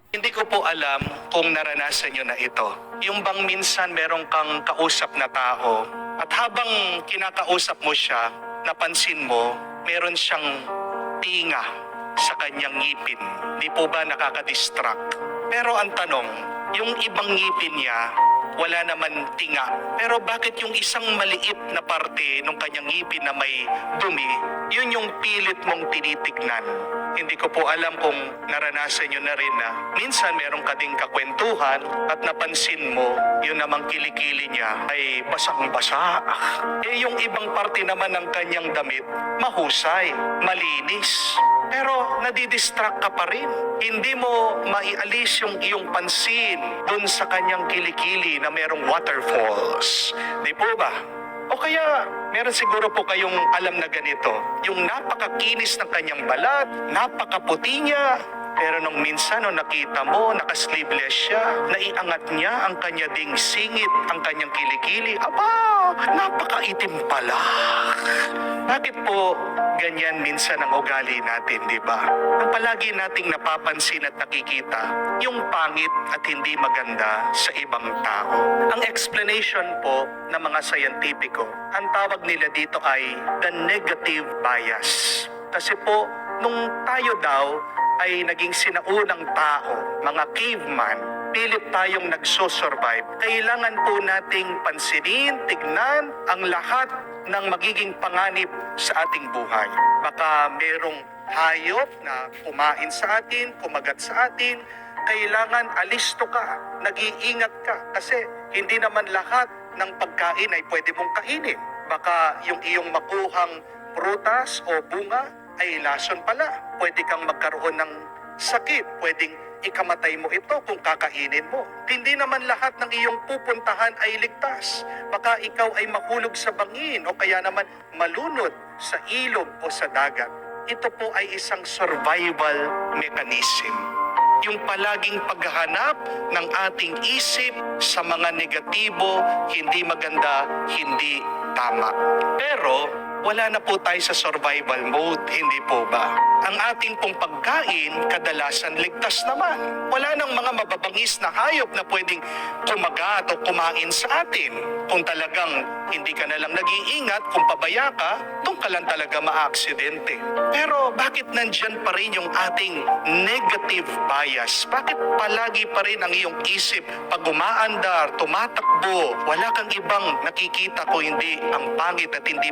Hindi ko po alam kung naranasan nyo na ito. Yung bang minsan meron kang kausap na tao at habang kinakausap mo siya, napansin mo, meron siyang tinga sa kanyang ngipin. Di po ba nakaka-distract? Pero ang tanong, yung ibang ngipin niya, wala naman tinga. Pero bakit yung isang maliit na parte ng kanyang ngipin na may dumi, yun yung pilit mong tinitignan? Hindi ko po alam kung naranasan nyo na rin na minsan meron ka ding kakwentuhan at napansin mo yun namang kilikili niya ay basang-basa. Yung ibang parte naman ng kanyang damit, mahusay, malinis. Pero nadidistract ka pa rin. Hindi mo maialis yung iyong pansin dun sa kanyang kilikili na merong waterfalls. Di po ba? O kaya, meron siguro po kayong alam na ganito, yung napakakinis ng kanyang balat, napakaputi niya, pero nung minsan nung nakita mo, nakasleeveless siya, naiangat niya ang kanya ding singit, ang kanyang kilikili, aba, napakaitim pala. Bakit po ganyan minsan ang ugali natin, di ba? Ang palagi nating napapansin at nakikita, yung pangit at hindi maganda sa ibang tao. Ang explanation po ng mga scientifico, ang tawag nila dito ay the negative bias. Kasi po, nung tayo daw ay naging sinaunang tao, mga caveman, pilit tayong nagsosurvive. Kailangan po nating pansinin, tignan ang lahat ng magiging panganib sa ating buhay. Baka merong hayop na kumain sa atin, kumagat sa atin, kailangan alisto ka, nag-iingat ka kasi hindi naman lahat ng pagkain ay pwede mong kainin. Baka yung iyong makuhang prutas o bunga ay lason pala. Pwede kang magkaroon ng sakit, pwedeng ikamatay mo ito kung kakainin mo. Hindi naman lahat ng iyong pupuntahan ay ligtas. Baka ikaw ay mahulog sa bangin o kaya naman malunod sa ilog o sa dagat. Ito po ay isang survival mechanism. Yung palaging paghahanap ng ating isip sa mga negatibo, hindi maganda, hindi tama. Pero wala na po tayo sa survival mode, hindi po ba? Ang ating pong pagkain, kadalasan ligtas naman. Wala nang mga mababangis na hayop na pwedeng kumagat o kumain sa atin. Kung talagang hindi ka na lang nag-iingat, kung pabaya ka, doon ka lang talaga ma-aksidente. Pero bakit nandyan pa rin yung ating negative bias? Bakit palagi pa rin ang iyong isip pag umaandar, tumatakbo, wala kang ibang nakikita ko hindi ang pangit at hindi